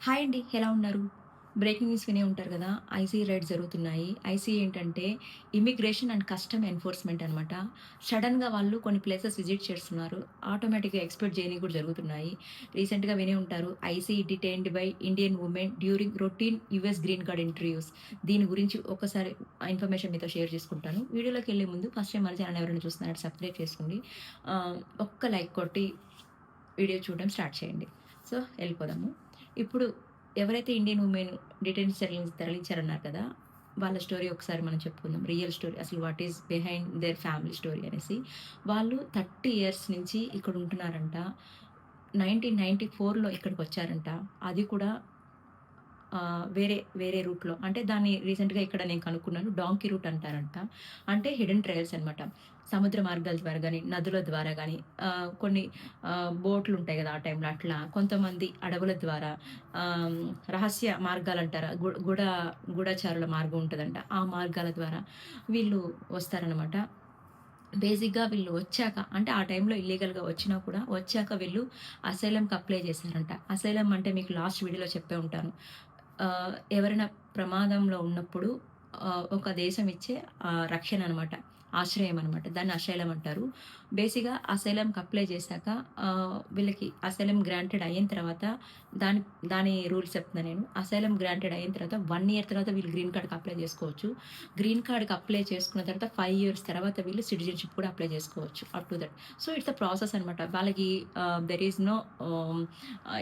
Hi అండి. ఎలా ఉన్నారు? బ్రేకింగ్ న్యూస్ వినే ఉంటారు గదా! ఐసీ రైడ్స్ జరుగుతున్నాయి. ఐసీ ఏంటంటే ఇమ్మిగ్రేషన్ అండ్ కస్టమ్ ఎన్ఫోర్స్‌మెంట్ అనమాట. సడెన్‌గా వాళ్ళు కొన్ని ప్లేసెస్ విజిట్ చేస్తున్నారు. ఆటోమేటిక్‌గా ఎక్స్‌పెక్ట్ చేయనివి కూడా జరుగుతున్నాయి. రీసెంట్‌గా వినే ఉంటారు. ICE detained by Indian women during routine US green card interviews. దీని గురించి ఒకసారి ఇన్ఫర్మేషన్ మీతో షేర్ చేసుకుంటాను. వీడియోలోకెళ్ళే ముందు ఫస్ట్ టైమ్ మన ఛానల్ ఎవరైనా చూస్తున్నారంటే సబ్స్క్రైబ్ చేసుకోండి. ఒక్క లైక్ కొట్టి వీడియో చూడడం స్టార్ట్ చేయండి. సో, ఎళ్ళిపోదాము. ఇప్పుడు ఎవరైతే ఇండియన్ వుమెన్ డీటెయిల్స్ తరలించారన్నారు కదా! వాళ్ళ స్టోరీ ఒకసారి మనం చెప్పుకుందాం. రియల్ స్టోరీ అసలు what is behind their family story అనేసి. వాళ్ళు 30 ఇయర్స్ నుంచి ఇక్కడ ఉంటున్నారంట. 1994లో ఇక్కడికొచ్చారంట. అది కూడా వేరే రూట్‌లో. అంటే దాన్ని రీసెంట్‌గా ఇక్కడ నేను కనుక్కున్నాను. డాంకీ రూట్ అంటారంట. అంటే హిడెన్ ట్రయల్స్ అనమాట. సముద్ర మార్గాల ద్వారా గాని, నదుల ద్వారా గాని కొన్ని బోట్లుంటాయి గదా! ఆ టైంలో అట్లా. కొంతమంది అడవుల ద్వారా ఆహ్, రహస్య మార్గాలంటారా? గూఢచారుల మార్గం ఉంటదంట. ఆ మార్గాల ద్వారా వీళ్ళు వస్తారనమాట. బేసిక్‌గా వీళ్ళు వచ్చాక అంటే ఆ టైంలో ఇల్లీగల్‌గా వచ్చినా కూడా వచ్చాక వీళ్ళు అసైలంకి అప్లై చేశారంట. అసైలం అంటే మీకు లాస్ట్ వీడియోలో చెప్పే ఉంటాను. ఎవరైనా ప్రమాదంలో ఉన్నప్పుడు ఒక దేశం ఇచ్చే రక్షణ అనమాట. ఆశ్రయం అనమాట. దాన్ని అసైలం అంటారు. బేసిక్‌గా అసైలంకి అప్లై చేశాక వీళ్ళకి అసైలం గ్రాంటెడ్ అయిన తర్వాత దాని దాని రూల్స్ చెప్తున్నా నేను. అసైలం గ్రాంటెడ్ అయిన తర్వాత 1 ఇయర్ తర్వాత వీళ్ళు గ్రీన్ కార్డ్‌కి అప్లై చేసుకోవచ్చు. గ్రీన్ కార్డ్‌కి అప్లై చేసుకున్న తర్వాత 5 ఇయర్స్ తర్వాత వీళ్ళు సిటిజన్‌షిప్ కూడా అప్లై చేసుకోవచ్చు. Up to that. So, it's a process అనమాట. వాళ్ళకి దేర్ ఈస్ నో ఆహ్,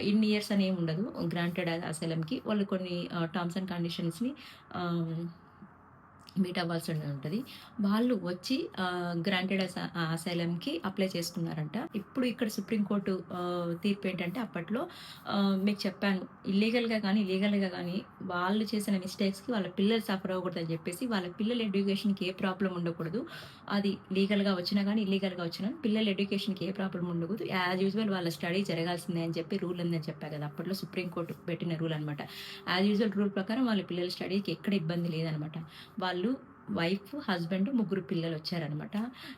ఇన్ని ఇయర్స్ అని ఏమి ఉండదు. గ్రాంటెడ్ అసైలంకి వాళ్ళు కొన్ని టర్మ్స్ అండ్ కండిషన్స్‌ని ఆహ్, మీట్ అవ్వాల్సి ఉంటది. వాళ్ళు వచ్చి గ్రాంటెడ్ అసైలంకి అప్లై చేసుకున్నారంట. ఇప్పుడు ఇక్కడ సుప్రీం కోర్టు తీర్పు ఏంటంటే అప్పట్లో మీకు చెప్పాను. ఇల్లీగల్‌గా గానీ, లీగల్‌గా గానీ వాళ్ళు చేసిన మిస్టేక్స్‌కి వాళ్ళ పిల్లలు సఫర్ అవ్వకూడదని జెప్పేసి, వాళ్ళ పిల్లల ఎడ్యుకేషన్‌కి ఏ ప్రాబ్లమ్ ఉండకూడదు. అది లీగల్‌గా వచ్చినా గానీ, ఇల్లీగల్‌గా వచ్చినా పిల్లల ఎడ్యుకేషన్‌కి ఏ ప్రాబ్లమ్ ఉండకూడదు. యాజ్ యూజువల్ వాళ్ళ స్టడీ జరగాల్సిందే అని చెప్పి రూల్ ఉందని చెప్పా గదా! అప్పట్లో సుప్రీం కోర్ట్ పెట్టిన రూల్ అనమాట. యాజ్ యూజువల్ రూల్ ప్రకారం వాళ్ళ పిల్లల స్టడీకి ఎక్కడ ఇబ్బంది లేదనమాట. వాళ్ళు వైఫ్, హస్బెండ్, ముగ్గురు పిల్లలొచ్చారనమాట.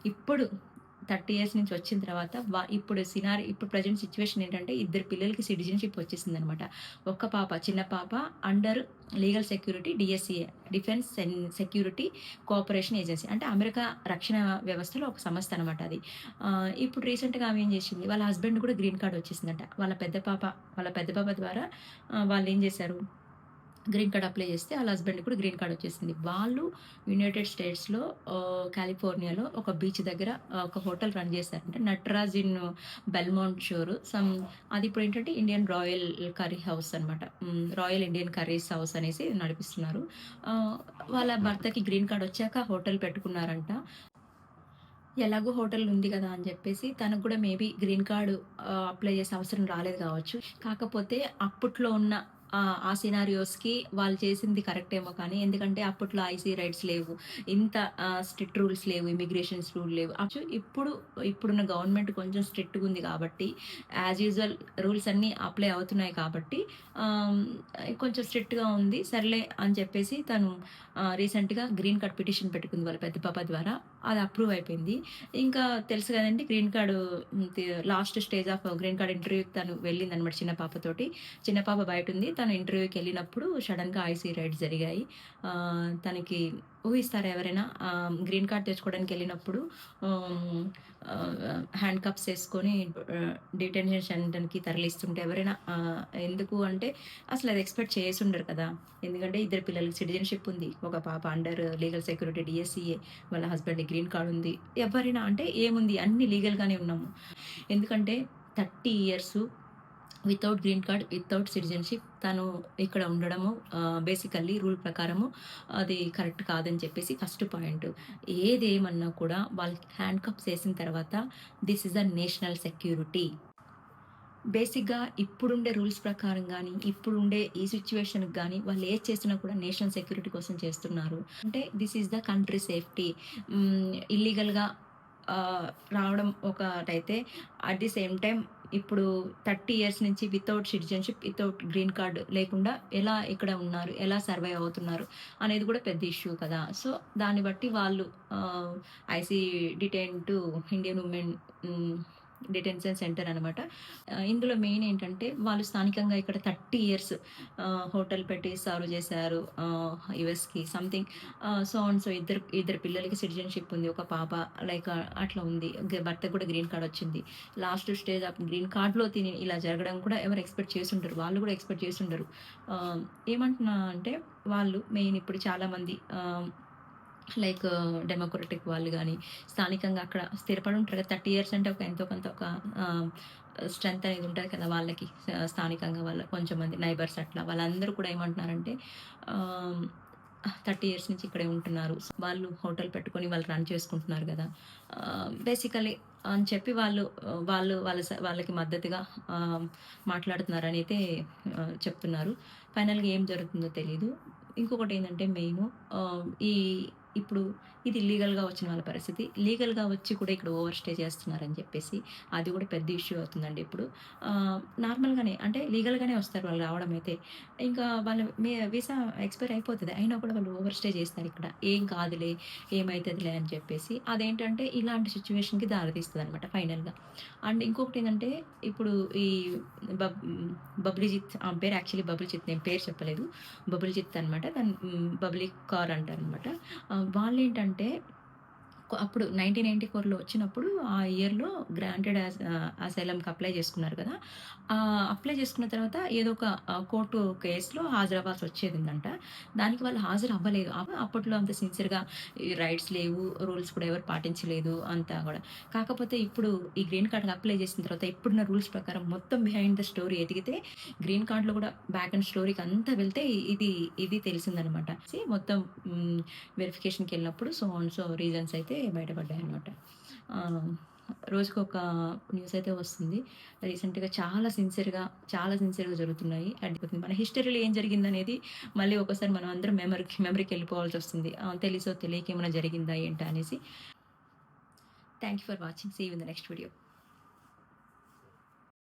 ఇప్పుడు 30 ఇయర్స్ నుంచి వచ్చిన తర్వాత ఇప్పుడు ప్రెజెంట్ సిట్యుయేషన్ ఏంటంటే ఇద్దరు పిల్లలకి సిటిజన్‌షిప్ వచ్చేసిందనమాట. ఒక్క పాప, చిన్న పాప under legal security DSCA defence security cooperation agency. అంటే అమెరికా రక్షణ వ్యవస్థలో ఒక సంస్థ అనమాట అది. ఇప్పుడు రీసెంట్‌గా ఆమె ఏం చేసింది, వాళ్ళ హస్బెండ్ కూడా గ్రీన్ కార్డ్ వచ్చేసిందంట. వాళ్ళ పెద్ద పాప ద్వారా వాళ్ళేం చేశారు గ్రీన్ కార్డ్ అప్లై చేస్తే ఆళ్ళ హస్బెండ్‌కి కూడా గ్రీన్ కార్డ్ వచ్చేసింది. వాళ్ళు యునైటెడ్ స్టేట్స్‌లో కాలిఫోర్నియాలో ఒక బీచ్ దగ్గర ఒక హోటల్ రన్ చేశారంట. నటరాజ్ ఇన్ బెల్మాంట్ షోర్ అది ఇప్పుడేంటంటే ఇండియన్ రాయల్ కర్రీ హౌస్ అనమాట. రాయల్ ఇండియన్ కర్రీస్ హౌస్ అనేసి నడిపిస్తున్నారు. ఆహ్, వాళ్ళ భర్తకి గ్రీన్ కార్డ్ వచ్చాక హోటల్ పెట్టుకున్నారంట. ఎలాగో హోటల్ ఉంది గదా! అని జెప్పేసి తనకు గూడా మేబీ గ్రీన్ కార్డ్ అప్లై చేసే అవసరం రాలేదు గావచ్చు. కాకపోతే అప్పట్లో ఉన్న ఆ సినారియోస్‌కి వాళ్ళు చేసింది కరెక్టేమో కానీ, ఎందుకంటే అప్పట్లో ఐసీ రైట్స్ లేవు. ఇంత స్ట్రిక్ట్ రూల్స్ లేవు. ఇమిగ్రేషన్స్ రూల్ లేవు. ఇప్పుడున్న గవర్నమెంట్ కొంచెం స్ట్రిక్ట్‌గుంది కాబట్టి, యాజ్ యూజువల్ రూల్స్ అన్నీ అప్లై అవుతున్నాయి కాబట్టి, ఆహ్, కొంచెం స్ట్రిక్ట్‌గా ఉంది. సర్లే అని చెప్పేసి తను రీసెంట్‌గా గ్రీన్ కార్డ్ పిటిషన్ పెట్టుకుంది వాళ్ళ పెద్ద పాప ద్వారా. అది అప్రూవ్ అయిపోయింది. ఇంకా తెలుసు గదండీ గ్రీన్ కార్డు హ్మ్. Last stage of green card ఇంటర్వ్యూకి తను వెళ్ళిందనమాట చిన్న పాపతోటి. చిన్న పాప బయటుంది. తను ఇంటర్వ్యూకెళ్ళినప్పుడు సడెన్‌గా ఐసీ రైడ్స్ జరిగాయి. తనకి ఊహిస్తారా ఎవరైనా గ్రీన్ కార్డ్ తెచ్చుకోవడానికెళ్ళినప్పుడు ఆహ్, హ్యాండ్ కప్స్ ఏసుకొని డిటెన్షన్ సెంటర్‌కి తరలిస్తుంటే ఎవరైనా ఎందుకు అంటే అసలది ఎక్స్‌పెక్ట్ చేసుండరు కదా! ఎందుకంటే ఇద్దరు పిల్లలకి సిటిజన్‌షిప్ ఉంది. ఒక పాప అండర్ లీగల్ సెక్యూరిటీ డీఎస్‌సీఏ వాళ్ళ హస్బెండ్‌కి గ్రీన్ కార్డ్ ఉంది. ఎవరైనా అంటే ఏముంది అన్నీ లీగల్‌గానే ఉన్నాము. ఎందుకంటే 30 years without green card, without citizenship తను ఇక్కడ ఉండడము బేసికల్లీ రూల్ ప్రకారము అది కరెక్ట్ కాదని చెప్పేసి ఫస్ట్ పాయింట్. ఏదేమన్నా కూడా వాళ్ళకి హ్యాండ్ కప్స్ ఏసిన తర్వాత this is a national security. బేసిక్‌గా ఇప్పుడుండే రూల్స్ ప్రకారం గాని, ఇప్పుడుండే ఈ సిట్యుయేషన్‌కి గాని వాళ్ళు ఏది చేసినా కూడా నేషనల్ సెక్యూరిటీ కోసం చేస్తున్నారు. అంటే this is the country safety. ఇల్లీగల్‌గా ఆహ్, రావడం ఒకటైతే అట్ ది సేమ్ టైమ్ ఇప్పుడు 30 ఇయర్స్ నుంచి without citizenship, without green card లేకుండా ఎలా ఇక్కడ ఉన్నారు? ఎలా సర్వైవ్ అవుతున్నారు? అనేది కూడా పెద్ద ఇష్యూ కదా! సో, దాన్ని బట్టి వాళ్ళు ah, ICE detain to Indian women hmm. Detention centre అనమాట. ఇందులో మెయిన్ ఏంటంటే వాళ్ళు స్థానికంగా ఇక్కడ 30 ఇయర్స్ హోటల్ పెట్టి సర్వ్ చేశారు. యూఎస్‌కి సంథింగ్ సో అండ్ సో ఇద్దరు పిల్లలకి సిటిజన్‌షిప్ ఉంది. ఒక పాప లైక్ అట్లా ఉంది. భర్తకి కూడా గ్రీన్ కార్డ్ వచ్చింది. లాస్ట్ స్టేజ్ ఆఫ్ గ్రీన్ కార్డ్‌లో తిని ఇలా జరగడం కూడా ఎవరు ఎక్స్‌పెక్ట్ చేసుండరు. వాళ్ళు కూడా ఎక్స్‌పెక్ట్ చేసుండరు. ఏమంటున్నా అంటే వాళ్ళు మెయిన్ ఇప్పుడు చాలామంది లైక్ డెమోక్రటిక్ వాళ్ళు గానీ, స్థానికంగా అక్కడ స్థిరపడి ఉంటారు కదా! 30 ఇయర్స్ అంటే ఒక ఎంతో కొంత ఒక స్ట్రెంత్ అనేది ఉంటది కదా! వాళ్ళకి స్థానికంగా వాళ్ళ కొంచెం మంది నైబర్స్ అట్లా. వాళ్ళందరూ కూడా ఏమంటున్నారంటే ఆహ్, 30 ఇయర్స్ నుంచి ఇక్కడే ఉంటున్నారు. వాళ్ళు హోటల్ పెట్టుకొని వాళ్ళు రన్ చేసుకుంటున్నారు గదా! బేసికల్లీ అని చెప్పి వాళ్ళకి మద్దతుగా ఆహ్, మాట్లాడుతున్నారనైతే చెప్తున్నారు. ఫైనల్‌గా ఏం జరుగుతుందో తెలీదు. ఇంకొకటేంటంటే మెయిను ఈ ఇప్పుడు ఇది ఇల్లీగల్‌గా వచ్చిన వాళ్ళ పరిస్థితి. లీగల్‌గా వచ్చి కూడా ఇక్కడ ఓవర్ స్టే చేస్తున్నారని చెప్పేసి అది కూడా పెద్ద ఇష్యూ అవుతుందండి ఇప్పుడు. నార్మల్‌గానే అంటే లీగల్‌గానే వస్తారు వాళ్ళు రావడమైతే. ఇంకా వాళ్ళ వీసా ఎక్స్‌పైర్ అయిపోతది. అయినా కూడా వాళ్ళు ఓవర్ స్టే చేస్తారు ఇక్కడ. ఏం కాదులే, ఏమైతదిలే అని చెప్పేసి. అదేంటంటే ఇలాంటి సిట్యుయేషన్‌కి దారితీస్తదనమాట ఫైనల్‌గా. అండ్ ఇంకొకటేంటంటే ఇప్పుడు ఈ బబ్లీజిత్ ఆమె పేరు యాక్చువల్లీ బబుల్‌జిత్ నేను పేరు చెప్పలేదు. బబుల్‌జిత్ అనమాట. బబ్లీ కార్ అంటారనమాట. వాళ్ళేంటంటే అప్పుడు 1994లో వచ్చినప్పుడు ఆ ఇయర్‌లో గ్రాంటెడ్ అసైలంకి అప్లై చేసుకున్నారు కదా! అప్లై చేసుకున్న తర్వాత ఏదో ఒక కోర్టు కేస్‌లో హాజరవ్వాల్సి వచ్చేదిందంట. దానికి వాళ్ళు హాజరు అవ్వలేదు. అప్పట్లో అంత సిన్సియర్‌గా ఈ రైట్స్ లేవు, రూల్స్ కూడా ఎవరు పాటించలేదు అంతా గూడా. కాకపోతే ఇప్పుడు ఈ గ్రీన్ కార్డ్‌కి అప్లై చేసిన తర్వాత ఇప్పుడున్న రూల్స్ ప్రకారం మొత్తం బిహైండ్ ద స్టోరీ ఎతికితే గ్రీన్ కార్డ్‌లో కూడా బ్యాక్ అండ్ స్టోరీకి అంతా వెళ్తే ఇది తెలిసిందనమాట. మొత్తం వెరిఫికేషన్‌కెళ్ళినప్పుడు సో అండ్ సో రీజన్స్ అయితే బయటపడ్డాయనమాట. ఆహ్, రోజుకొక న్యూస్ అయితే వస్తుంది. రీసెంట్‌గా చాలా సిన్సియర్‌గా జరుగుతున్నాయి. అండ్ మన హిస్టరీలో ఏం జరిగిందనేది మళ్ళీ ఒక్కసారి మనం అందరం మెమరీకెళ్ళిపోవాల్సొస్తుంది. తెలిసో తెలియక ఏమైనా జరిగిందా ఏంటా అనేసి. Thank you for watching. See you in the next video.